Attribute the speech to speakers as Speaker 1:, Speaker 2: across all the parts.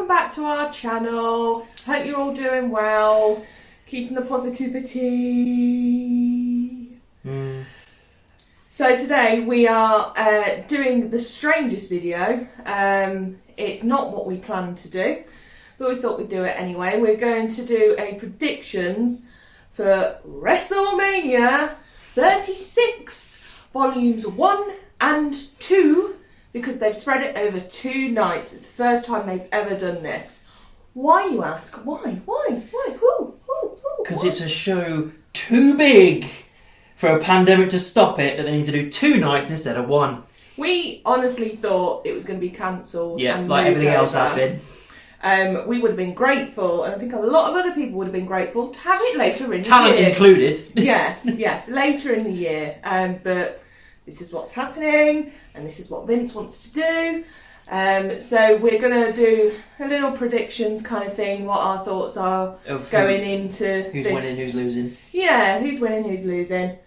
Speaker 1: welcome back to our channel. Hope you're all doing well, keeping the positivity. So today we are doing the strangest video. It's not what we planned to do, but we thought we'd do it anyway. We're going to do a predictions for WrestleMania 36, volumes 1 and 2, because they've spread it over 2 nights. It's the first time they've ever done this. Why, you ask? Why? Who?
Speaker 2: Because it's a show too big for a pandemic to stop it, that they need to do 2 nights instead of 1.
Speaker 1: We honestly thought it was going to be cancelled.
Speaker 2: Yeah, like everything else has been.
Speaker 1: We would have been grateful, and I think a lot of other people would have been grateful to have it later in the year.
Speaker 2: Talent included.
Speaker 1: Yes, later in the year. But this is what's happening, and this is what Vince wants to do. So we're going to do a little predictions kind of thing, what our thoughts are of going into
Speaker 2: who's
Speaker 1: this.
Speaker 2: winning, who's losing.
Speaker 1: Yeah, who's winning, who's losing.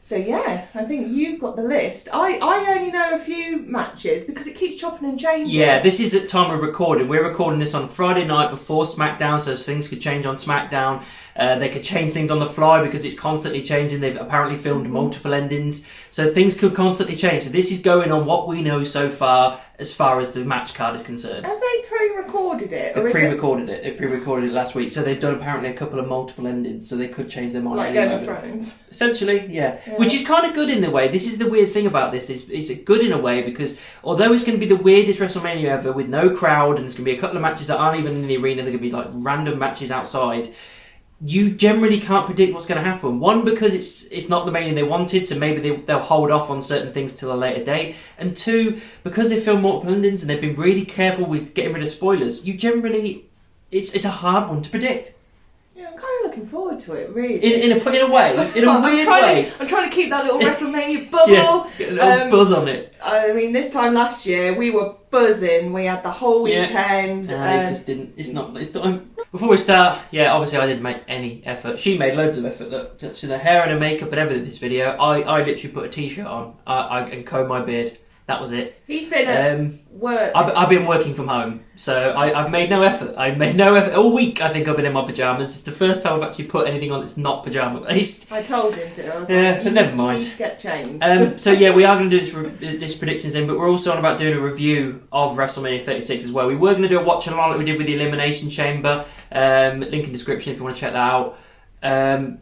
Speaker 1: So yeah, I think you've got the list. I only know a few matches because it keeps chopping and changing.
Speaker 2: Yeah, this is at time of recording. We're recording this on Friday night before SmackDown, so things could change on SmackDown. They could change things on the fly because it's constantly changing. They've apparently filmed multiple endings, so things could constantly change. So this is going on what we know so far as the match card is concerned.
Speaker 1: Have they pre-recorded it?
Speaker 2: They pre-recorded it. They pre-recorded it last week, so they've done apparently a couple of multiple endings, so they could change them on.
Speaker 1: Like Game of Thrones.
Speaker 2: Essentially, yeah. Which is kind of good in a way. This is the weird thing about this. It's good in a way because although it's going to be the weirdest WrestleMania ever with no crowd, and there's going to be a couple of matches that aren't even in the arena, they're going to be like random matches outside. You generally can't predict what's going to happen. One, because it's not the Mania they wanted, so maybe they'll hold off on certain things till a later date. And 2, because they filmed multiple endings and they've been really careful with getting rid of spoilers, you generally it's a hard one to predict.
Speaker 1: Yeah, I'm kind of looking forward to it, really.
Speaker 2: In a way, in a weird way.
Speaker 1: I'm trying to keep that little WrestleMania bubble.
Speaker 2: Yeah, get a little buzz on it.
Speaker 1: I mean, this time last year we were buzzing. We had the whole weekend.
Speaker 2: It just didn't. It's not. Before we start, obviously I didn't make any effort. She made loads of effort. Look, touching her hair and her makeup and everything in this video. I literally put a t-shirt on. And combed my beard. That was it.
Speaker 1: He's been at work.
Speaker 2: I've been working from home, so I've made no effort. I've made no effort all week. I think I've been in my pajamas. It's the first time I've actually put anything on that's not pajama based.
Speaker 1: I told him to. I was
Speaker 2: but never mind.
Speaker 1: You need to get changed.
Speaker 2: So we are going to do this predictions then, but we're also on about doing a review of WrestleMania 36 as well. We were going to do a watch along like we did with the Elimination Chamber. Link in description if you want to check that out.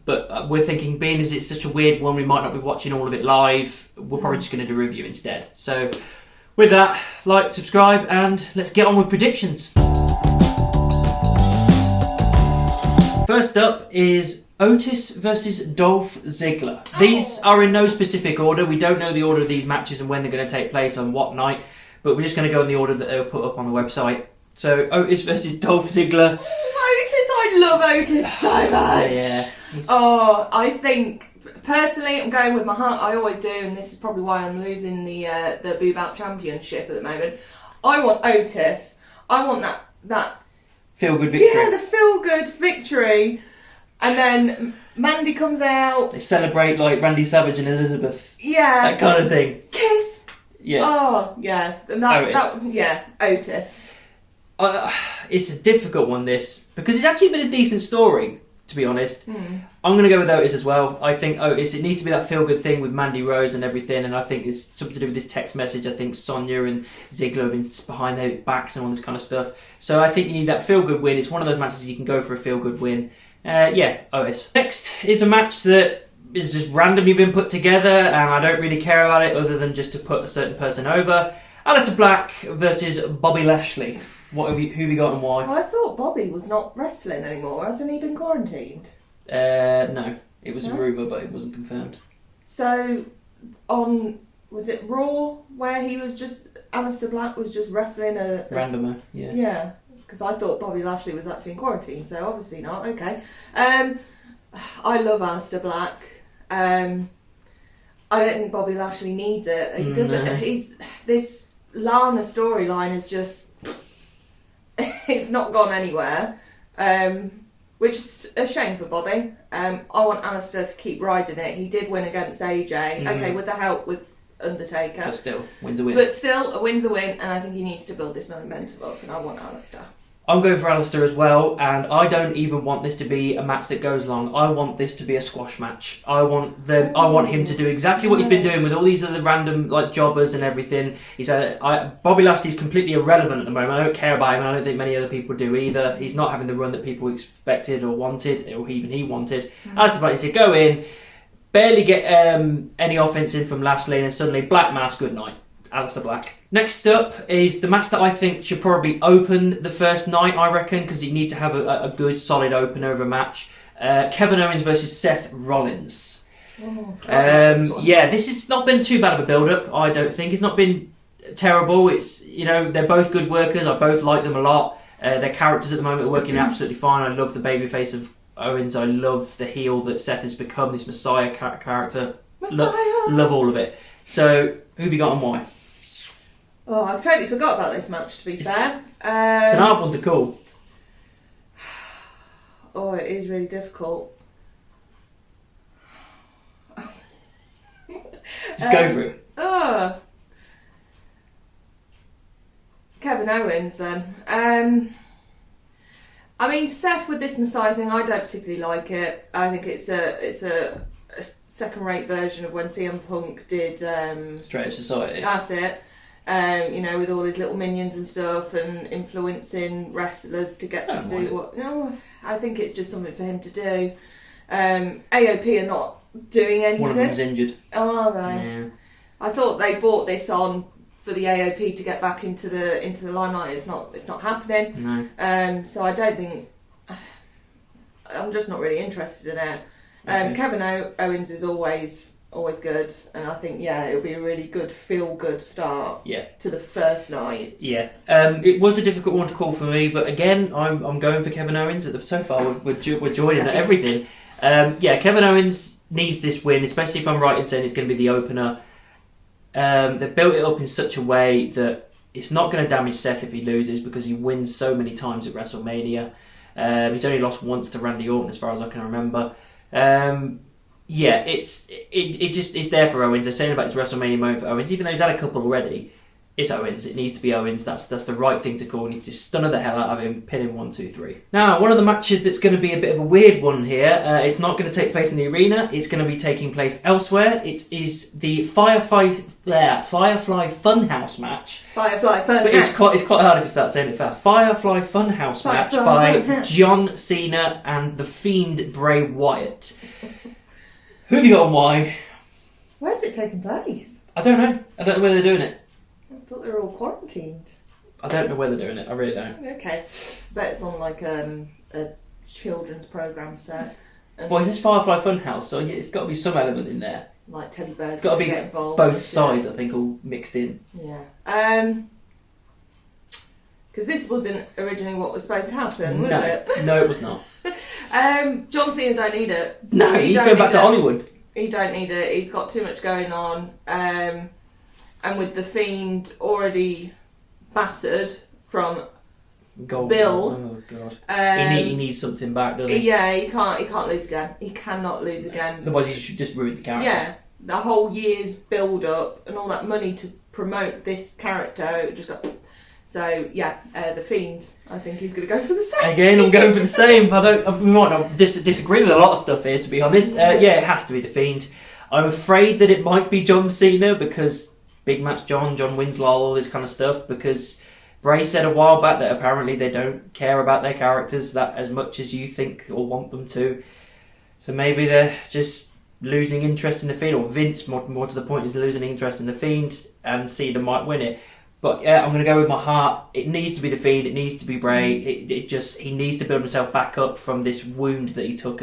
Speaker 2: But we're thinking, being as it's such a weird one, we might not be watching all of it live. We're probably just going to do a review instead. So with that, like, subscribe, and let's get on with predictions. First up is Otis versus Dolph Ziggler. These are in no specific order. We don't know the order of these matches and when they're going to take place on what night, but we're just going to go in the order that they were put up on the website. So Otis versus Dolph Ziggler.
Speaker 1: I love Otis so much.
Speaker 2: Yeah.
Speaker 1: I think personally, I'm going with my heart. I always do, and this is probably why I'm losing the Boo Bout Championship at the moment. I want Otis. I want that
Speaker 2: feel good victory.
Speaker 1: Yeah, the feel good victory, and then Mandy comes out. They
Speaker 2: celebrate like Randy Savage and Elizabeth.
Speaker 1: Yeah,
Speaker 2: that kind of thing.
Speaker 1: Kiss.
Speaker 2: Yeah.
Speaker 1: Oh yeah, and Otis.
Speaker 2: It's a difficult one, this, because it's actually been a decent story, to be honest. I'm going to go with Otis as well. I think Otis, it needs to be that feel-good thing with Mandy Rose and everything, and I think it's something to do with this text message. I think Sonya and Ziggler have been behind their backs and all this kind of stuff. So I think you need that feel-good win. It's one of those matches you can go for a feel-good win. Otis. Next is a match that is just randomly been put together, and I don't really care about it other than just to put a certain person over. Aleister Black versus Bobby Lashley. Who have you got and why?
Speaker 1: Well, I thought Bobby was not wrestling anymore. Hasn't he been quarantined?
Speaker 2: No. It was a rumour, but it wasn't confirmed.
Speaker 1: So, was it Raw, where Aleister Black was just wrestling a
Speaker 2: randomer, yeah.
Speaker 1: Yeah, because I thought Bobby Lashley was actually in quarantine, so obviously not. Okay. I love Aleister Black. I don't think Bobby Lashley needs it. He doesn't. No. This Lana storyline is just... it's not gone anywhere, which is a shame for Bobby. I want Aleister to keep riding it. He did win against AJ. Okay, with the help with Undertaker.
Speaker 2: But still, win's a win.
Speaker 1: But still, a win's a win, and I think he needs to build this momentum up, and I want Alistair.
Speaker 2: I'm going for Alistair as well, and I don't even want this to be a match that goes long. I want this to be a squash match. I want him to do exactly what he's been doing with all these other random like jobbers and everything. Bobby Lashley's completely irrelevant at the moment. I don't care about him, and I don't think many other people do either. He's not having the run that people expected or wanted, or even he wanted. Alistair Black needs to go in, barely get any offense in from Lashley, and then suddenly Black Mass, good night. Alistair Black. Next up is the match that I think should probably open the first night, I reckon, because you need to have a good, solid opener of a match. Kevin Owens versus Seth Rollins. This has not been too bad of a build-up, I don't think. It's not been terrible. It's, they're both good workers. I both like them a lot. Their characters at the moment are working absolutely fine. I love the babyface of Owens. I love the heel that Seth has become, this Messiah character. Love all of it. So, who have you got and why?
Speaker 1: Oh, I totally forgot about this match, to be fair.
Speaker 2: It's an hard one to call.
Speaker 1: Oh, it is really difficult.
Speaker 2: Just go for it.
Speaker 1: Kevin Owens, then. I mean, Seth with this Messiah thing, I don't particularly like it. I think it's a second-rate version of when CM Punk did...
Speaker 2: Straight Society.
Speaker 1: That's it. With all his little minions and stuff, and influencing wrestlers to get to do what... No, I think it's just something for him to do. AOP are not doing anything.
Speaker 2: One of them's injured.
Speaker 1: Oh, are they?
Speaker 2: Yeah.
Speaker 1: I thought they brought this on for the AOP to get back into the limelight. It's not happening.
Speaker 2: No.
Speaker 1: So I don't think... I'm just not really interested in it.
Speaker 2: Okay.
Speaker 1: Kevin Owens is always good, and I think it'll be a really good feel-good start to the first night. Yeah,
Speaker 2: it was a difficult one to call for me, but again, I'm going for Kevin Owens. So far, we're joining at everything. Kevin Owens needs this win, especially if I'm right in saying it's going to be the opener. They've built it up in such a way that it's not going to damage Seth if he loses, because he wins so many times at WrestleMania. He's only lost once to Randy Orton, as far as I can remember. It's there for Owens. They're saying about his WrestleMania moment for Owens, even though he's had a couple already. It's Owens. It needs to be Owens. That's the right thing to call. You need to stunner the hell out of him, pin him 1, 2, 3. Now, one of the matches that's going to be a bit of a weird one here. It's not going to take place in the arena. It's going to be taking place elsewhere. It is the Firefly Funhouse match.
Speaker 1: Firefly Funhouse.
Speaker 2: But it's quite hard if you start saying it fast. Firefly Funhouse match by John Cena and the Fiend Bray Wyatt. Who have you got and why?
Speaker 1: Where's it taking place?
Speaker 2: I don't know. I don't know where they're doing it.
Speaker 1: I thought they were all quarantined.
Speaker 2: I don't know where they're doing it. I really don't.
Speaker 1: Okay. Bet it's on like a children's programme set.
Speaker 2: Well, is this Firefly Funhouse? So it's got to be some element in there.
Speaker 1: Like teddy bears.
Speaker 2: It's got to be
Speaker 1: get involved,
Speaker 2: both sides, I think, all mixed in.
Speaker 1: Yeah. Because this wasn't originally what was supposed to happen, was it?
Speaker 2: No, it was not.
Speaker 1: John Cena don't need it.
Speaker 2: No, he's going back to Hollywood.
Speaker 1: He don't need it. He's got too much going on. And with the Fiend already battered from Bill.
Speaker 2: Oh God. He needs something back, doesn't he?
Speaker 1: Yeah, he can't lose again. He cannot lose again.
Speaker 2: Otherwise, he should just ruin the character.
Speaker 1: Yeah, the whole year's build up and all that money to promote this character just got. So the Fiend. I think he's going to go for the same.
Speaker 2: Again, I'm going for the same. We might not disagree with a lot of stuff here, to be honest. It has to be the Fiend. I'm afraid that it might be John Cena, because big match John wins all this kind of stuff, because Bray said a while back that apparently they don't care about their characters that as much as you think or want them to. So maybe they're just losing interest in the Fiend, or Vince, more to the point, is losing interest in the Fiend, and Cena might win it. But I'm going to go with my heart. It needs to be the Fiend. It needs to be Bray. He needs to build himself back up from this wound that he took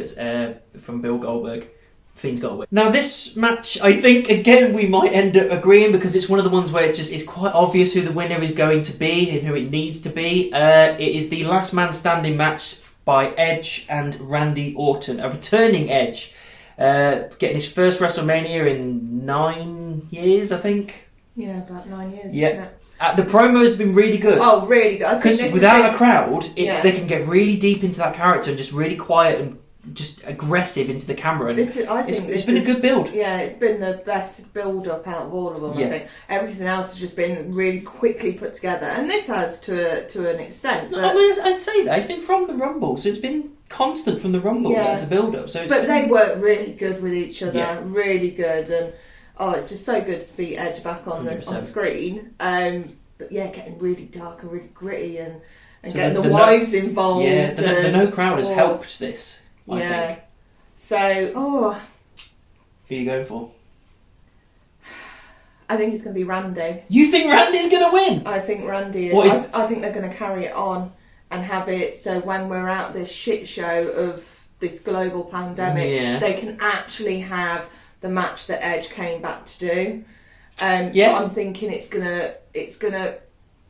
Speaker 2: from Bill Goldberg. Fiend's got to win. Now this match, I think, again, we might end up agreeing, because it's one of the ones where it's quite obvious who the winner is going to be and who it needs to be. It is the last man standing match by Edge and Randy Orton. A returning Edge. Getting his first WrestleMania in 9 years, I think.
Speaker 1: Yeah, about 9 years.
Speaker 2: Yeah. The promos have been really good.
Speaker 1: Oh, really good.
Speaker 2: Because without a crowd, they can get really deep into that character and just really quiet and just aggressive into the camera. And
Speaker 1: it's
Speaker 2: been a good build.
Speaker 1: Yeah, it's been the best build-up out of all of them, I think. Everything else has just been really quickly put together. And this has to an extent. But
Speaker 2: I'd say that. It's been from the Rumble, so it's been constant from the Rumble as a build-up. But
Speaker 1: they work really good with each other, really good. And, it's just so good to see Edge back on screen. But yeah, getting really dark and really gritty and getting the wives involved.
Speaker 2: Yeah, the no crowd has helped this, I think.
Speaker 1: So,
Speaker 2: who are you going for?
Speaker 1: I think it's going to be Randy.
Speaker 2: You think Randy's going to win?
Speaker 1: I think Randy is. I think they're going to carry it on and have it so when we're out this shit show of this global pandemic, they can actually have the match that Edge came back to do. So I'm thinking it's gonna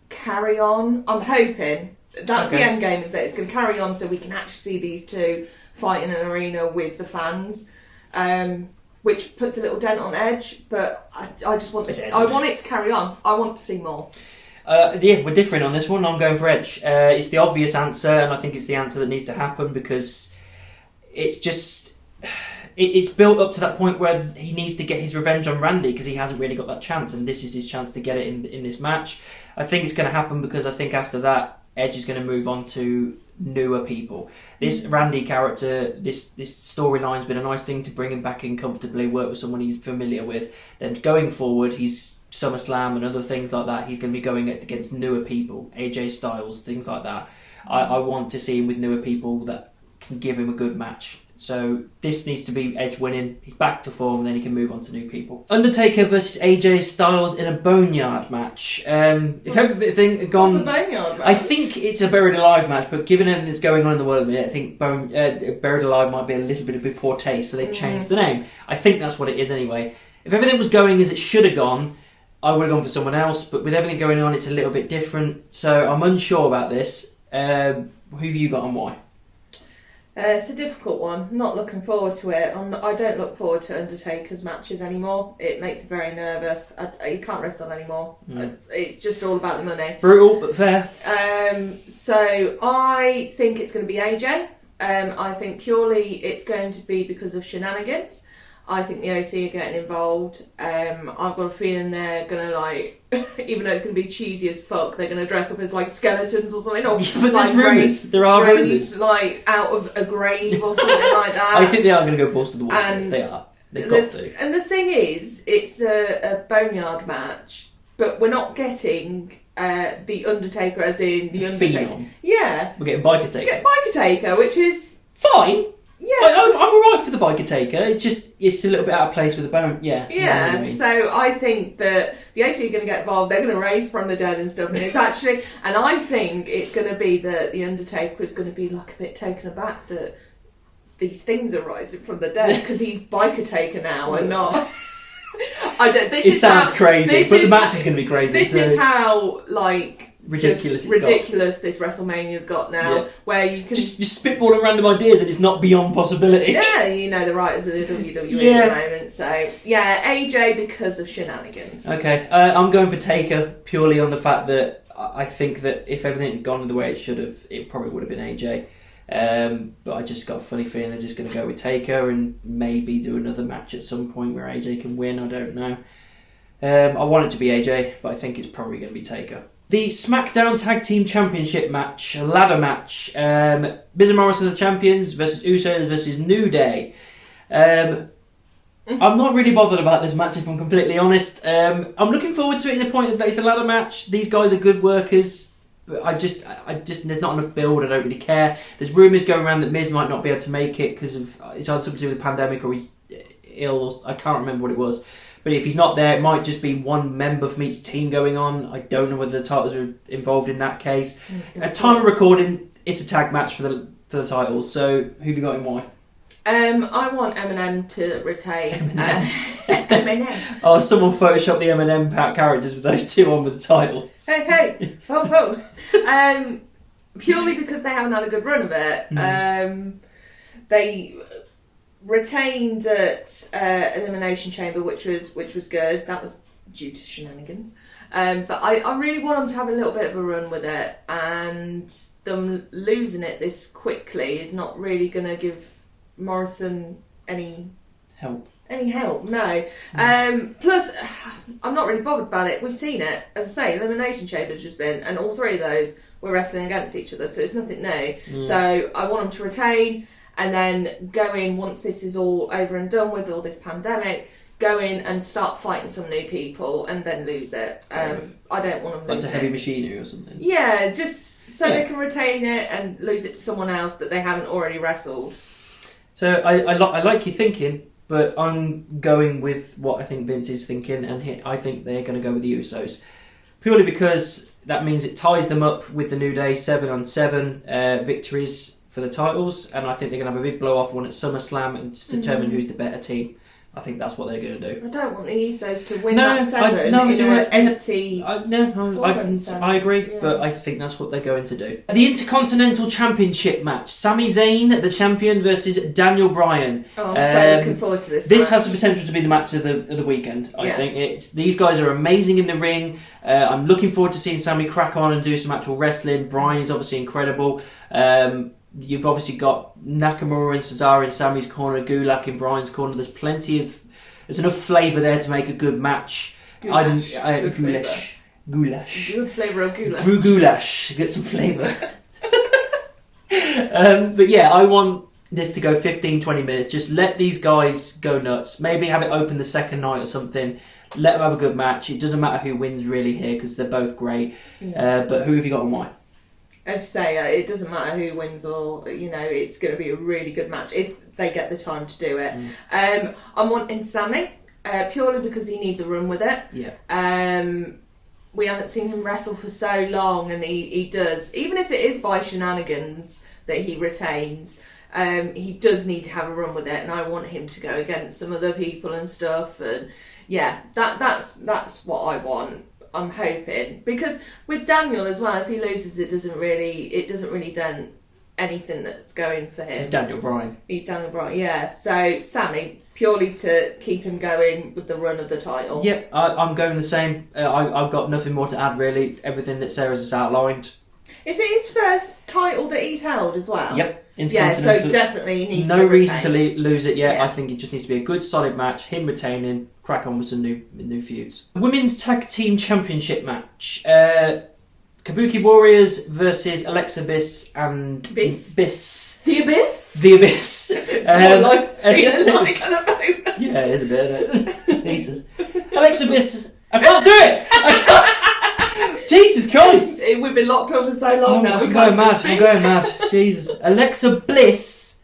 Speaker 1: carry on. I'm hoping that's the end game, is that it's gonna carry on so we can actually see these two fight in an arena with the fans, which puts a little dent on Edge. But I just want I want it to carry on. I want to see more.
Speaker 2: We're different on this one. I'm going for Edge. It's the obvious answer, and I think it's the answer that needs to happen because it's just. It's built up to that point where he needs to get his revenge on Randy because he hasn't really got that chance, and this is his chance to get it in this match. I think it's going to happen because I think after that, Edge is going to move on to newer people. This Randy character, this storyline's been a nice thing to bring him back in comfortably, work with someone he's familiar with. Then going forward, he's SummerSlam and other things like that. He's going to be going against newer people, AJ Styles, things like that. I want to see him with newer people that can give him a good match. So this needs to be Edge winning. He's back to form, then he can move on to new people. Undertaker versus AJ Styles in a Boneyard match. If everything had gone,
Speaker 1: what's a Boneyard match?
Speaker 2: I think it's a Buried Alive match, but given everything that's going on in the world at the minute, I think Buried Alive might be a little bit of a poor taste, so they've changed the name. I think that's what it is anyway. If everything was going as it should have gone, I would have gone for someone else, but with everything going on, it's a little bit different. So I'm unsure about this. Who have you got and why?
Speaker 1: It's a difficult one. Not looking forward to it. I don't look forward to Undertaker's matches anymore. It makes me very nervous. You can't wrestle anymore. It's just all about the money.
Speaker 2: Brutal, but fair.
Speaker 1: So I think it's going to be AJ. I think purely it's going to be because of shenanigans. I think the OC are getting involved. I've got a feeling they're going to, even though it's going to be cheesy as fuck, they're going to dress up as skeletons or something. Or
Speaker 2: but there's rumours. There are rumours.
Speaker 1: Out of a grave or something like that.
Speaker 2: I think they are going to go balls to the wall. They are. They've got to.
Speaker 1: And the thing is, it's a Boneyard match, but we're not getting the Undertaker as in the Undertaker.
Speaker 2: Phenom.
Speaker 1: Yeah.
Speaker 2: We're getting Biker Taker.
Speaker 1: We get Biker Taker, which is
Speaker 2: fine.
Speaker 1: Yeah,
Speaker 2: I'm alright for the Biker Taker. It's a little bit out of place with the bone. Yeah.
Speaker 1: Yeah.
Speaker 2: You know what I mean?
Speaker 1: So I think that the AC are going to get involved. They're going to raise from the dead and stuff. And it's actually, and I think it's going to be that the Undertaker is going to be a bit taken aback that these things are rising from the dead because he's Biker Taker now and not.
Speaker 2: It sounds crazy, but the match is going to be crazy.
Speaker 1: This is how
Speaker 2: ridiculous
Speaker 1: this WrestleMania's got now, where you can
Speaker 2: just spitballing random ideas and it's not beyond possibility.
Speaker 1: Yeah, the writers of the WWE at the moment. So AJ because of shenanigans.
Speaker 2: Okay, I'm going for Taker purely on the fact that I think that if everything had gone the way it should have, it probably would have been AJ. But I just got a funny feeling they're just going to go with Taker and maybe do another match at some point where AJ can win. I don't know. I want it to be AJ, but I think it's probably going to be Taker. The SmackDown Tag Team Championship match, a ladder match. Miz and Morrison are champions versus Usos versus New Day. I'm not really bothered about this match if I'm completely honest. I'm looking forward to it in the point that it's a ladder match. These guys are good workers. But I just, there's not enough build. I don't really care. There's rumours going around that Miz might not be able to make it because of it's either something to do with the pandemic or he's ill. I can't remember what it was. But if he's not there, it might just be one member from each team going on. I don't know whether the titles are involved in that case. At time of recording, it's a tag match for the titles. So who have you got in why?
Speaker 1: I want Eminem to retain. Eminem.
Speaker 2: Oh, someone photoshopped the Eminem characters with those two on with the titles.
Speaker 1: Hey, ho ho. Purely because they haven't had a good run of it. They retained at Elimination Chamber, which was good. That was due to shenanigans. But I really want them to have a little bit of a run with it, and them losing it this quickly is not really going to give Morrison any
Speaker 2: help.
Speaker 1: No. Plus, I'm not really bothered about it. We've seen it. As I say, Elimination Chamber's just been, and all three of those were wrestling against each other, so it's nothing new. So I want them to retain, and then go in, once this is all over and done with all this pandemic, go in and start fighting some new people, and then lose it. I don't want them to lose
Speaker 2: it. Like a heavy machinery or something.
Speaker 1: Yeah, just so they can retain it and lose it to someone else that they haven't already wrestled.
Speaker 2: So I like your thinking, but I'm going with what I think Vince is thinking, and I think they're going to go with the Usos. Purely because that means it ties them up with the New Day 7-on-7 victories for the titles, and I think they're going to have a big blow-off one at SummerSlam and determine who's the better team. I think that's what they're going to do.
Speaker 1: I don't want the Usos to win that 7 in an empty...
Speaker 2: I agree, but I think that's what they're going to do. The Intercontinental Championship match. Sami Zayn, the champion, versus Daniel Bryan.
Speaker 1: Oh, I'm so looking forward to this
Speaker 2: This
Speaker 1: match.
Speaker 2: has the potential to be the match of the weekend, I think. These guys are amazing in the ring. I'm looking forward to seeing Sami crack on and do some actual wrestling. Bryan is obviously incredible. You've obviously got Nakamura and Cesaro in Sami's corner, Gulak in Bryan's corner. There's enough flavour there to make a good match.
Speaker 1: Goulash.
Speaker 2: Goulash.
Speaker 1: Good flavour of goulash.
Speaker 2: Brew goulash. Get some flavour. But yeah, I want this to go 15-20 minutes. Just let these guys go nuts. Maybe have it open the second night or something. Let them have a good match. It doesn't matter who wins really here because they're both great. But who have you got and why?
Speaker 1: As you say, it doesn't matter who wins or, it's going to be a really good match if they get the time to do it. I'm wanting Sami, purely because he needs a run with it.
Speaker 2: Yeah.
Speaker 1: We haven't seen him wrestle for so long, and he does. Even if it is by shenanigans that he retains, he does need to have a run with it, and I want him to go against some other people and stuff. And yeah, that's what I want. I'm hoping, because with Daniel as well, if he loses, it doesn't really dent anything that's going for him.
Speaker 2: He's Daniel Bryan.
Speaker 1: Yeah. So Sami, purely to keep him going with the run of the title.
Speaker 2: Yep, I'm going the same. I've got nothing more to add really. Everything that Sarah's just outlined.
Speaker 1: Is it his first title that he's held as well?
Speaker 2: Yep.
Speaker 1: Yeah, so definitely he needs
Speaker 2: no
Speaker 1: to
Speaker 2: reason to
Speaker 1: retain.
Speaker 2: lose it yet. Yeah. I think it just needs to be a good solid match, him retaining, crack on with some new feuds. Women's Tag Team Championship match. Kabuki Warriors versus Alexa Bliss and
Speaker 1: Biss. The Abyss?
Speaker 2: The Abyss.
Speaker 1: It's more like it's feeling like at the moment.
Speaker 2: Yeah, it is a bit, isn't it? Jesus. Alexa Bliss. I can't do it! I can't. Jesus Christ!
Speaker 1: We've been locked on for so long now.
Speaker 2: I'm going mad. Jesus. Alexa Bliss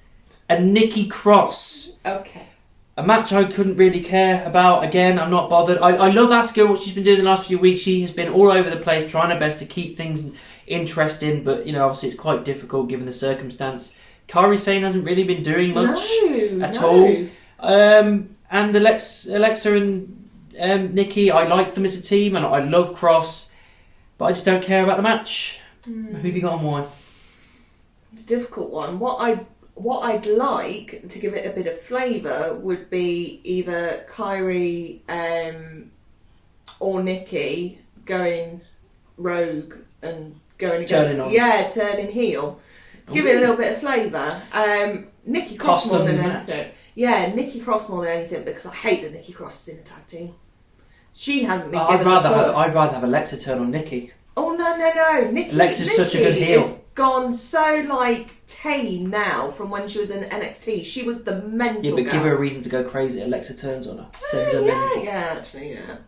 Speaker 2: and Nikki Cross.
Speaker 1: Okay.
Speaker 2: A match I couldn't really care about. Again, I'm not bothered. I love Asuka, what she's been doing the last few weeks. She has been all over the place, trying her best to keep things interesting, but obviously it's quite difficult given the circumstance. Kairi Sane hasn't really been doing much at all. And Alexa and Nikki, I like them as a team, and I love Cross, but I just don't care about the match. Who have you got and why?
Speaker 1: It's a difficult one. What I'd like to give it a bit of flavour would be either Kairi or Nikki going rogue and going against... turning heel. Give it a little bit of flavour. Nikki Cross more than anything. Yeah, Nikki Cross more than anything, because I hate that Nikki Cross is in a tag team. She hasn't been given the push.
Speaker 2: I'd rather have Alexa turn on Nikki.
Speaker 1: Oh, no.
Speaker 2: Alexa's such a good heel.
Speaker 1: Has gone so, tame now from when she was in NXT. She was the mental
Speaker 2: Yeah, but
Speaker 1: girl.
Speaker 2: give her a reason to go crazy. Alexa turns on her.
Speaker 1: Yeah.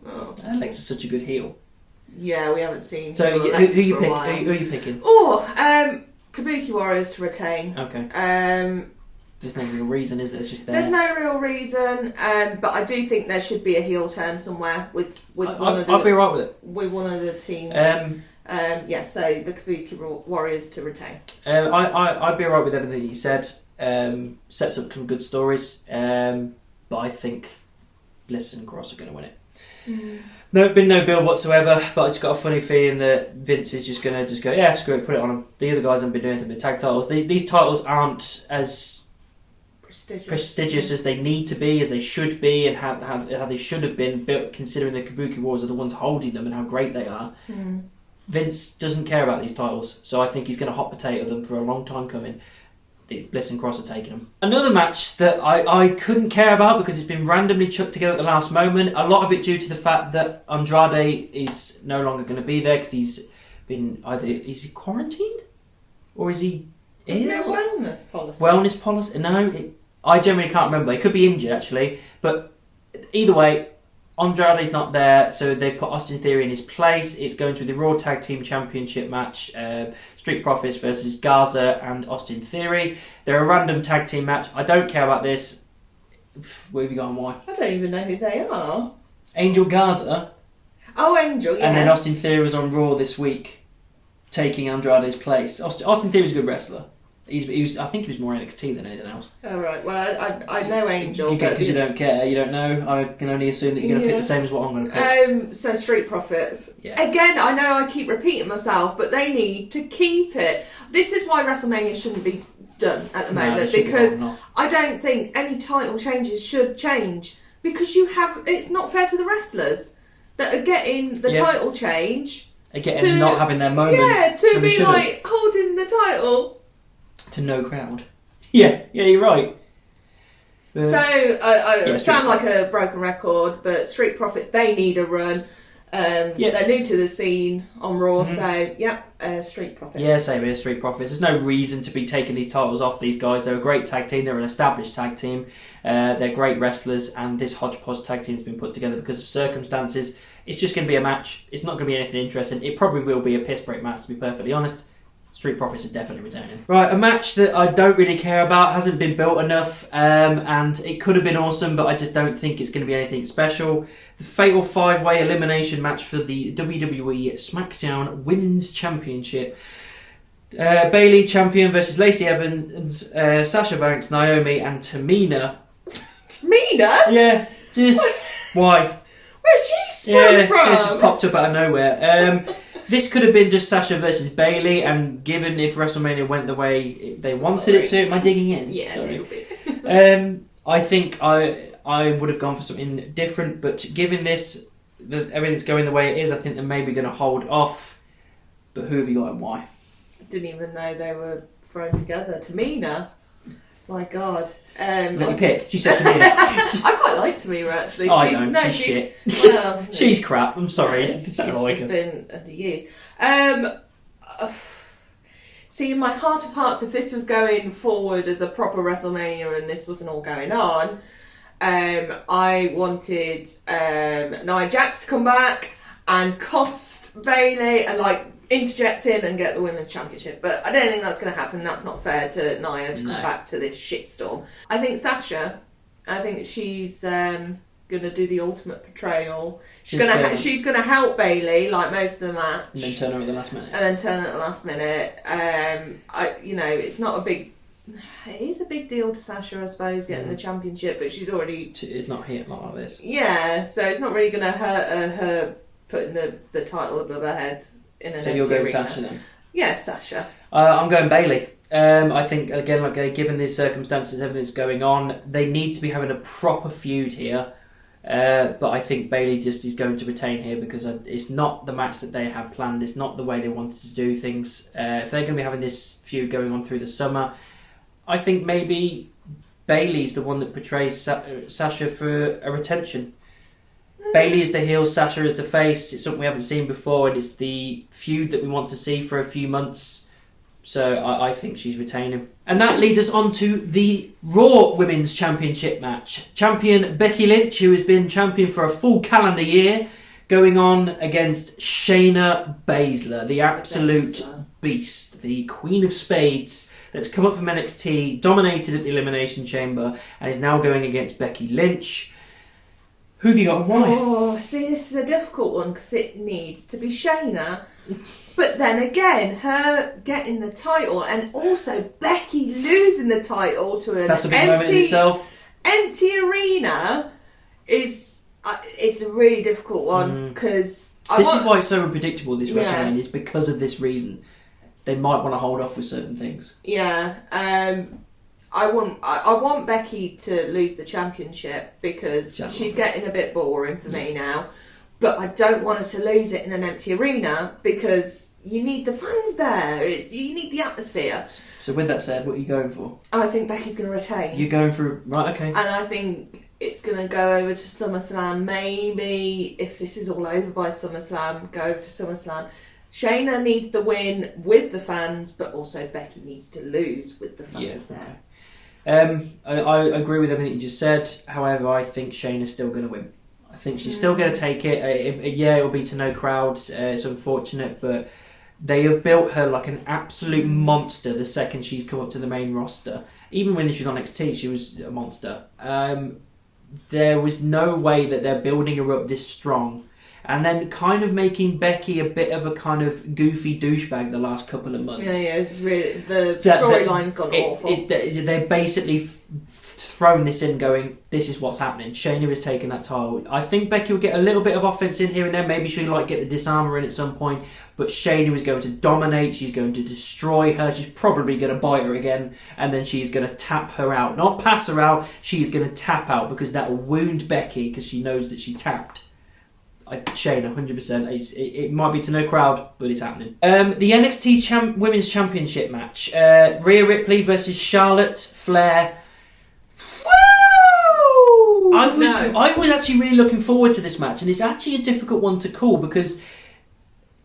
Speaker 1: Oh.
Speaker 2: Alexa's such a good heel.
Speaker 1: Yeah, we haven't seen
Speaker 2: So, who you pick? Who are you picking?
Speaker 1: Kabuki Warriors to retain.
Speaker 2: Okay. There's no real reason, is there? It's just there.
Speaker 1: There's no real reason, but I do think there should be a heel turn somewhere with one of the...
Speaker 2: I'll be alright with it.
Speaker 1: With one of the teams. So the Kabuki Warriors to retain.
Speaker 2: I'd be alright with everything you said. Sets up some good stories. But I think Bliss and Cross are going to win it. Been no build whatsoever, but I just got a funny feeling that Vince is just going to go, yeah, screw it, put it on them. The other guys haven't been doing anything with tag titles. These titles aren't as prestigious as they need to be, as they should be, and how they should have been built, considering the Kabuki Warriors are the ones holding them and how great they are. Vince doesn't care about these titles, so I think he's going to hot potato them for a long time coming. Bliss and Cross are taking them. Another match that I couldn't care about because it's been randomly chucked together at the last moment. A lot of it due to the fact that Andrade is no longer going to be there because he's been is he quarantined or is he ill?
Speaker 1: Is there a wellness policy?
Speaker 2: Wellness policy? No, I generally can't remember. He could be injured actually, but either way. Andrade's not there, so they put Austin Theory in his place. It's going to be the Raw Tag Team Championship match. Street Profits versus Garza and Austin Theory. They're a random tag team match. I don't care about this. Where have you gone? Why?
Speaker 1: I don't even know who they are.
Speaker 2: Angel Garza.
Speaker 1: Oh, Angel, yeah.
Speaker 2: And then Austin Theory was on Raw this week, taking Andrade's place. Austin Theory's a good wrestler. I think he was more NXT than anything else.
Speaker 1: Oh, right. Well, I know Angel.
Speaker 2: Because you don't care, you don't know. I can only assume that you're going to pick the same as what I'm going to pick.
Speaker 1: So Street Profits.
Speaker 2: Yeah.
Speaker 1: Again, I know I keep repeating myself, but they need to keep it. This is why WrestleMania shouldn't be done at the moment, because I don't think any title changes should change, because it's not fair to the wrestlers that are getting the title change.
Speaker 2: Again, not having their moment.
Speaker 1: Yeah, to be like holding the title.
Speaker 2: To no crowd. Yeah, you're right.
Speaker 1: I sound like a broken record, but Street Profits, they need a run. They're new to the scene on Raw, so Street Profits.
Speaker 2: Yeah, same here, Street Profits. There's no reason to be taking these titles off these guys. They're a great tag team. They're an established tag team. They're great wrestlers, and this hodgepodge tag team has been put together because of circumstances. It's just going to be a match. It's not going to be anything interesting. It probably will be a piss break match, to be perfectly honest. Street Profits are definitely returning. Right, a match that I don't really care about, hasn't been built enough, and it could have been awesome, but I just don't think it's going to be anything special. The Fatal 5-Way Elimination match for the WWE SmackDown Women's Championship. Bayley champion versus Lacey Evans, Sasha Banks, Naomi, and Tamina.
Speaker 1: Tamina?
Speaker 2: Yeah, why?
Speaker 1: Where's she sprung from?
Speaker 2: She just popped up out of nowhere. This could have been just Sasha versus Bayley, and given if WrestleMania went the way they wanted it to, am I digging in?
Speaker 1: Yeah,
Speaker 2: sorry.
Speaker 1: a little bit.
Speaker 2: I think I would have gone for something different, but given this, that everything's going the way it is, I think they're maybe going to hold off. But who have you got and why?
Speaker 1: I didn't even know they were thrown together. Tamina. My God.
Speaker 2: Is that your pick? She said Tamina.
Speaker 1: I quite like Tamina, actually.
Speaker 2: Oh, I don't. She's shit.
Speaker 1: Well,
Speaker 2: she's crap. I'm sorry.
Speaker 1: She's been under years. See, in my heart of hearts, if this was going forward as a proper WrestleMania and this wasn't all going on, I wanted Nia Jax to come back and cost Bayley and interject in and get the Women's Championship. But I don't think that's going to happen. That's not fair to Nia to come back to this shitstorm. I think Sasha, she's going to do the ultimate portrayal. She's going to help Bayley like most of the match.
Speaker 2: And then turn her at the last minute.
Speaker 1: It's not a big... It is a big deal to Sasha, I suppose, getting the championship, but she's already...
Speaker 2: It's not hit like this.
Speaker 1: Yeah, so it's not really going to hurt her putting the title above her head.
Speaker 2: So you're going Sasha then?
Speaker 1: Yeah, Sasha.
Speaker 2: I'm going Bayley. I think, again, given the circumstances, everything's going on, they need to be having a proper feud here. But I think Bayley just is going to retain here because it's not the match that they have planned. It's not the way they wanted to do things. If they're going to be having this feud going on through the summer, I think maybe Bayley's the one that portrays Sasha for a retention. Bayley is the heel, Sasha is the face. It's something we haven't seen before, and it's the feud that we want to see for a few months. So I think she's retaining. And that leads us on to the Raw Women's Championship match. Champion Becky Lynch, who has been champion for a full calendar year, going on against Shayna Baszler, the absolute beast, the Queen of Spades, that's come up from NXT, dominated at the Elimination Chamber, and is now going against Becky Lynch. Who have you got and why?
Speaker 1: Oh, see, this is a difficult one because it needs to be Shayna. But then again, her getting the title and also Becky losing the title to
Speaker 2: That's a big moment in itself.
Speaker 1: Empty arena it's a really difficult one because...
Speaker 2: This is why it's so unpredictable, this WrestleMania, is because of this reason. They might want to hold off with certain things.
Speaker 1: Yeah, I want Becky to lose the championship because she's getting a bit boring for me now. But I don't want her to lose it in an empty arena because you need the fans there. You need the atmosphere.
Speaker 2: So with that said, what are you going for?
Speaker 1: I think Becky's going to retain.
Speaker 2: You're going for... Right, okay.
Speaker 1: And I think it's going to go over to SummerSlam. Maybe if this is all over by SummerSlam, go over to SummerSlam. Shayna needs the win with the fans, but also Becky needs to lose with the fans there.
Speaker 2: I agree with everything you just said. However, I think Shayna's still going to win. I think she's still going to take it. It'll be to no crowd. It's unfortunate, but they have built her like an absolute monster the second she's come up to the main roster. Even when she was on NXT, she was a monster. There was no way that they're building her up this strong. And then kind of making Becky a bit of a kind of goofy douchebag the last couple of months.
Speaker 1: Yeah, it's really... The storyline's gone awful.
Speaker 2: They're basically thrown this in going, this is what's happening. Shayna is taking that title. I think Becky will get a little bit of offense in here and there. Maybe she'll get the disarmer in at some point. But Shayna is going to dominate. She's going to destroy her. She's probably going to bite her again. And then she's going to tap her out. Not pass her out. She's going to tap out because that will wound Becky because she knows that she tapped. Shayna, 100%. It might be to no crowd, but it's happening. The NXT Women's Championship match. Rhea Ripley versus Charlotte Flair.
Speaker 1: Woo!
Speaker 2: I was actually really looking forward to this match, and it's actually a difficult one to call because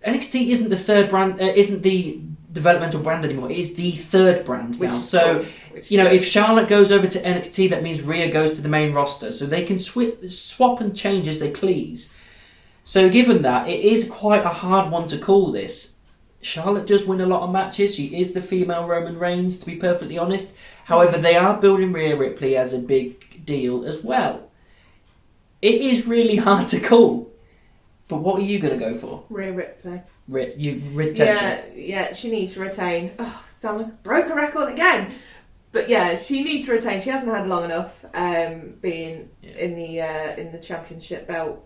Speaker 2: NXT isn't the third brand, isn't the developmental brand anymore. It is the third brand now. So, if Charlotte goes over to NXT, that means Rhea goes to the main roster. So they can swap and change as they please. So given that, it is quite a hard one to call this. Charlotte does win a lot of matches. She is the female Roman Reigns, to be perfectly honest. However, they are building Rhea Ripley as a big deal as well. It is really hard to call. But what are you going to go for?
Speaker 1: Rhea Ripley.
Speaker 2: Retention.
Speaker 1: She needs to retain. Oh, sound like broke a record again. But yeah, she needs to retain. She hasn't had long enough being in the championship belt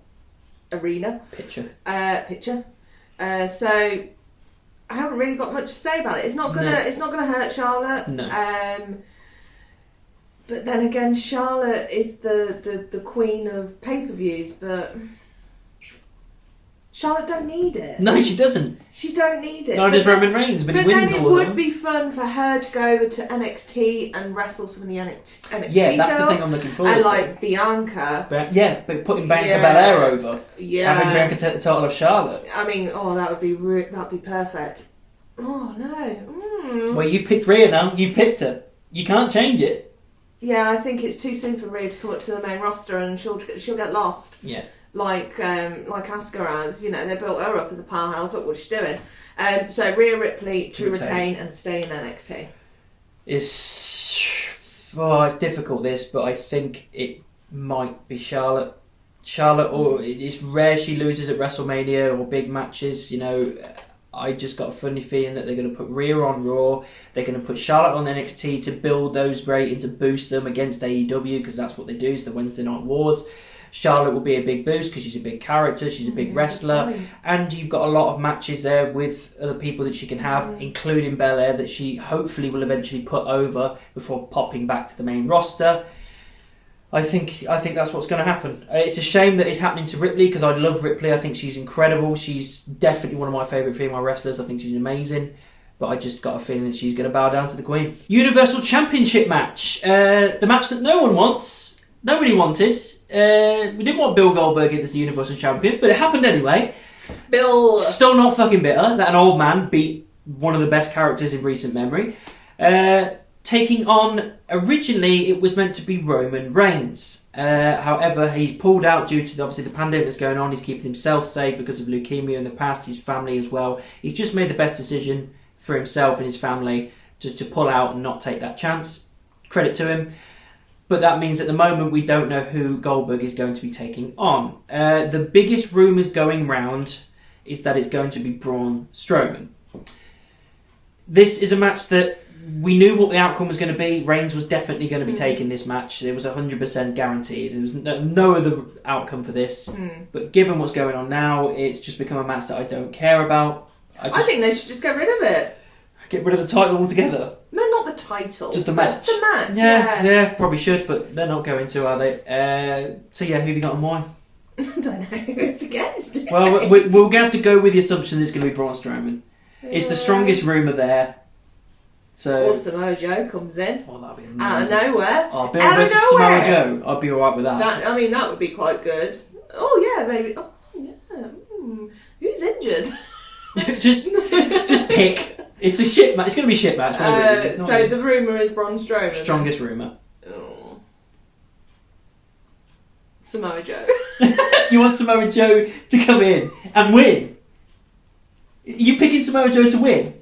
Speaker 1: arena picture. So I haven't really got much to say about it. It's not gonna hurt Charlotte.
Speaker 2: No.
Speaker 1: But then again, Charlotte is the queen of pay-per-views, but Charlotte don't need it.
Speaker 2: No, she doesn't.
Speaker 1: She don't need it.
Speaker 2: Not as Roman Reigns, but he wins all of them.
Speaker 1: But then it would be fun for her to go over to NXT and wrestle some of the NXT
Speaker 2: Yeah, that's the thing I'm looking forward to.
Speaker 1: And like Bianca.
Speaker 2: But putting Bianca Belair over.
Speaker 1: Yeah.
Speaker 2: Having Bianca take the title of Charlotte.
Speaker 1: I mean, that'd be perfect. Oh no.
Speaker 2: Well, you've picked Rhea now. You've picked her. You can't change it.
Speaker 1: Yeah, I think it's too soon for Rhea to come up to the main roster and she'll get lost.
Speaker 2: Yeah.
Speaker 1: Like Asuka has, they built her up as a powerhouse. Look what she's doing. So Rhea Ripley to retain and stay in NXT.
Speaker 2: It's difficult this, but I think it might be Charlotte. Or it's rare she loses at WrestleMania or big matches. I just got a funny feeling that they're going to put Rhea on Raw. They're going to put Charlotte on NXT to build those ratings and boost them against AEW because that's what they do. It's the Wednesday Night Wars. Charlotte will be a big boost because she's a big character, she's a big wrestler, and you've got a lot of matches there with other people that she can have, including Belair, that she hopefully will eventually put over before popping back to the main roster. I think that's what's going to happen. It's a shame that it's happening to Ripley because I love Ripley. I think she's incredible. She's definitely one of my favourite female wrestlers. I think she's amazing. But I just got a feeling that she's going to bow down to the Queen. Universal Championship match. The match that no one wants. Nobody wanted. We didn't want Bill Goldberg as the Universal Champion, but it happened anyway.
Speaker 1: Bill.
Speaker 2: Still not fucking bitter that an old man beat one of the best characters in recent memory. Taking on, originally it was meant to be Roman Reigns. However, he pulled out due to obviously the pandemic that's going on. He's keeping himself safe because of leukemia in the past, his family as well. He's just made the best decision for himself and his family just to pull out and not take that chance. Credit to him. But that means at the moment we don't know who Goldberg is going to be taking on. The biggest rumours going round is that it's going to be Braun Strowman. This is a match that we knew what the outcome was going to be. Reigns was definitely going to be taking this match. It was 100% guaranteed. There was no other outcome for this. But given what's going on now, it's just become a match that I don't care about.
Speaker 1: I think they should just get rid of it.
Speaker 2: Get rid of the title altogether.
Speaker 1: No, not the title.
Speaker 2: Just the match.
Speaker 1: The match,
Speaker 2: yeah, probably should, but they're not going to, are they? So yeah, who have you got on why?
Speaker 1: I don't know who it's against.
Speaker 2: Well, we'll have to go with the assumption that it's going to be Braun Strowman. It's the strongest rumour there. So,
Speaker 1: or Samoa Joe comes in.
Speaker 2: Oh, that'd be amazing.
Speaker 1: Out of nowhere.
Speaker 2: Oh, Bill versus Samoa Joe. I'd be alright with that.
Speaker 1: That would be quite good. Oh, yeah, maybe. Oh, yeah. Who's injured?
Speaker 2: just pick. It's a shit match. It's going to be a shit match.
Speaker 1: So the rumour is Braun Strowman.
Speaker 2: Strongest rumour.
Speaker 1: Oh. Samoa Joe.
Speaker 2: You want Samoa Joe to come in and win? You picking Samoa Joe to win?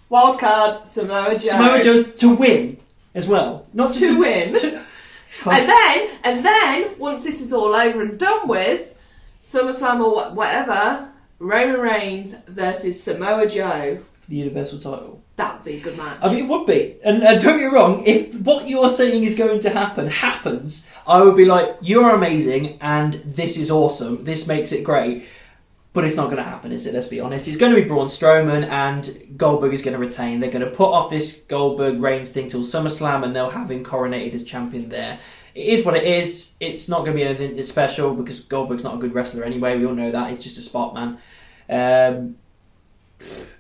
Speaker 1: Wild card, Samoa Joe.
Speaker 2: Samoa Joe to win as well. Not
Speaker 1: to win. And then, once this is all over and done with, SummerSlam or whatever, Roman Reigns versus Samoa Joe.
Speaker 2: For the Universal title.
Speaker 1: That would be a good match.
Speaker 2: I mean, it would be. And don't get me wrong, if what you're saying is going to happens, I would be like, you're amazing and this is awesome. This makes it great. But it's not going to happen, is it? Let's be honest. It's going to be Braun Strowman and Goldberg is going to retain. They're going to put off this Goldberg-Reigns thing till SummerSlam and they'll have him coronated as champion there. It is what it is. It's not going to be anything special because Goldberg's not a good wrestler anyway. We all know that. He's just a spot man.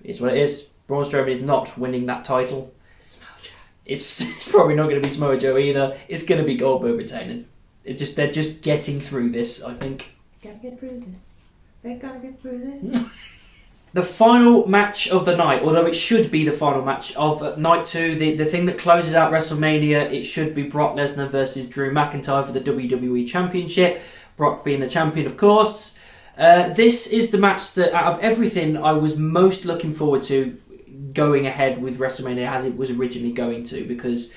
Speaker 2: It's what it is. Braun Strowman is not winning that title.
Speaker 1: Samoa Joe.
Speaker 2: It's probably not going to be Samoa Joe either. It's going to be Goldberg retaining. They're just getting through this, I think.
Speaker 1: Gotta get through this. They gotta get through this.
Speaker 2: The final match of the night, although it should be the final match of night 2, the thing that closes out WrestleMania, it should be Brock Lesnar versus Drew McIntyre for the WWE Championship. Brock being the champion, of course. This is the match that, out of everything, I was most looking forward to going ahead with WrestleMania as it was originally going to, because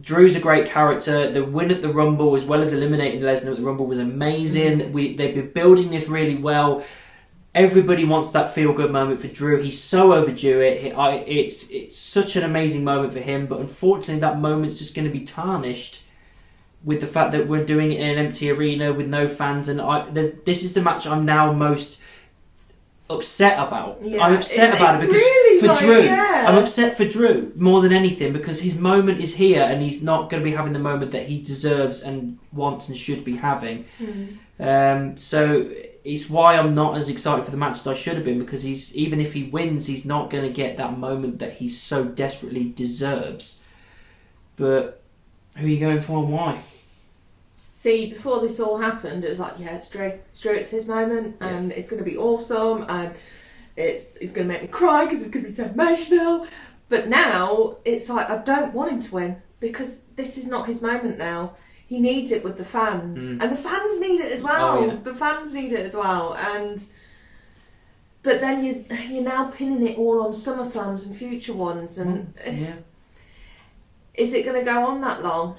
Speaker 2: Drew's a great character. The win at the Rumble, as well as eliminating Lesnar at the Rumble, was amazing. They've been building this really well. Everybody wants that feel-good moment for Drew. He's so overdue it. It's such an amazing moment for him, but unfortunately that moment's just going to be tarnished with the fact that we're doing it in an empty arena with no fans. And this is the match I'm now most upset about.
Speaker 1: Yeah,
Speaker 2: I'm upset about it because
Speaker 1: really
Speaker 2: for Drew.
Speaker 1: Yeah.
Speaker 2: I'm upset for Drew more than anything because his moment is here and he's not going to be having the moment that he deserves and wants and should be having. So it's why I'm not as excited for the match as I should have been, because even if he wins, he's not going to get that moment that he so desperately deserves. But who are you going for and why?
Speaker 1: See, before this all happened, it was like, yeah, it's Drew. It's his moment, and it's going to be awesome, and it's going to make me cry because it's going to be so emotional. But now, it's like, I don't want him to win, because this is not his moment now. He needs it with the fans, and the fans need it as well.
Speaker 2: Oh, yeah.
Speaker 1: The fans need it as well, but then you're now pinning it all on SummerSlams and future ones, and is it going to go on that long?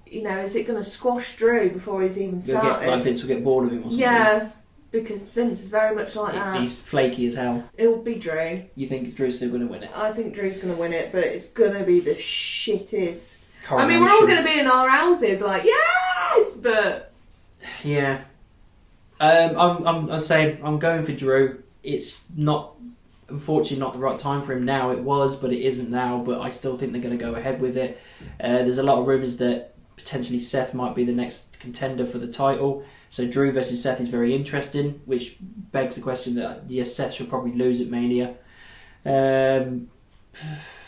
Speaker 1: You know, is it going to squash Drew before he's even started?
Speaker 2: Vince will get bored of him or something.
Speaker 1: Yeah, because Vince is very much like that.
Speaker 2: He's flaky as hell.
Speaker 1: It'll be Drew.
Speaker 2: You think Drew's still going to win it?
Speaker 1: I think Drew's going to win it, but it's going to be the shittest.
Speaker 2: Coronation.
Speaker 1: I mean, we're all going to be in our houses like, yes, but...
Speaker 2: Yeah. I'm saying I'm going for Drew. It's not, unfortunately, not the right time for him now. It was, but it isn't now. But I still think they're going to go ahead with it. There's a lot of rumours that potentially Seth might be the next contender for the title. So Drew versus Seth is very interesting, which begs the question that, yes, Seth should probably lose at Mania. But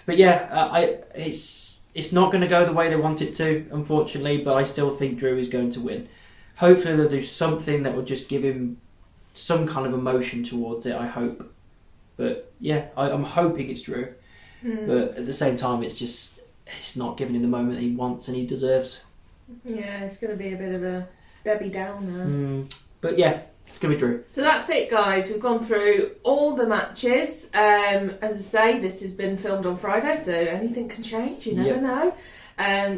Speaker 2: yeah, it's not going to go the way they want it to, unfortunately, but I still think Drew is going to win. Hopefully they'll do something that will just give him some kind of emotion towards it, I hope. But yeah, I'm hoping it's Drew. But at the same time, it's not giving him the moment he wants and he deserves.
Speaker 1: Yeah, it's going to be a bit of a Debbie Downer.
Speaker 2: But yeah, it's going to be Drew.
Speaker 1: So that's it, guys. We've gone through all the matches. As I say, this has been filmed on Friday, so anything can change. You never know.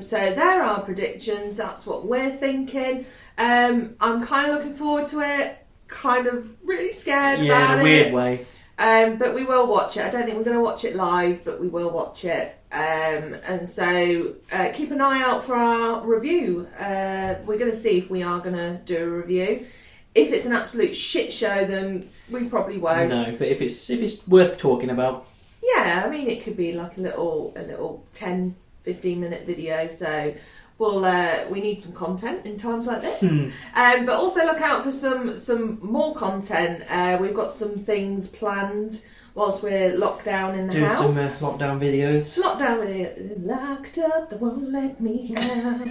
Speaker 1: So there are predictions. That's what we're thinking. I'm kind of looking forward to it. Kind of really scared about it.
Speaker 2: Yeah, in a weird way.
Speaker 1: But we will watch it. I don't think we're going to watch it live, but we will watch it. And so keep an eye out for our review. We're going to see if we are going to do a review. If it's an absolute shit show, then we probably won't.
Speaker 2: No, but if it's worth talking about.
Speaker 1: Yeah, I mean, it could be like a little 10, 15 minute video. So we need some content in times like this. But also look out for some more content. We've got some things planned whilst we're locked down in the house.
Speaker 2: Doing some lockdown videos.
Speaker 1: Lockdown videos. Locked up, they won't let me out.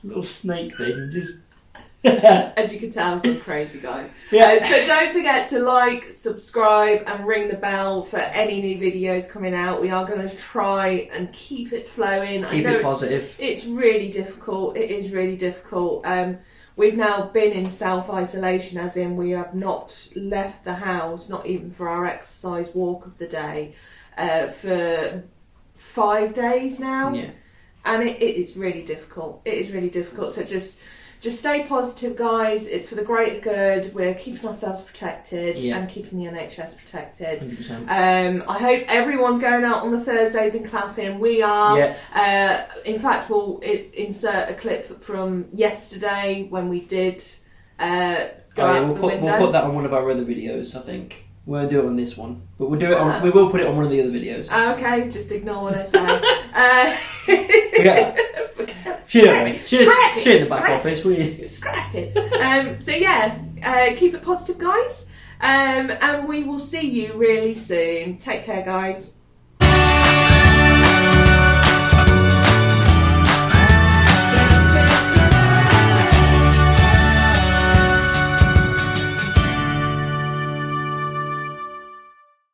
Speaker 2: Little snake thing, just...
Speaker 1: As you can tell, I'm going crazy, guys.
Speaker 2: Yeah.
Speaker 1: So don't forget to like, subscribe and ring the bell for any new videos coming out. We are going to try and keep it flowing.
Speaker 2: Keep it positive.
Speaker 1: It's really difficult. It is really difficult. We've now been in self-isolation, as in we have not left the house, not even for our exercise walk of the day, for 5 days now.
Speaker 2: Yeah.
Speaker 1: And it is really difficult. It is really difficult. So just stay positive, guys. It's for the greater good. We're keeping ourselves protected and keeping the NHS protected.
Speaker 2: 100%.
Speaker 1: I hope everyone's going out on the Thursdays and clapping. We are.
Speaker 2: Yeah.
Speaker 1: In fact, we'll insert a clip from yesterday when we did go out the window.
Speaker 2: We'll put that on one of our other videos, I think. We won't do it on this one, but we'll do it on. We will put it on one of the other videos.
Speaker 1: Okay, just ignore what I say.
Speaker 2: Yeah. Shit in the back office, we
Speaker 1: scrap it. So yeah, keep it positive, guys. And we will see you really soon. Take care, guys.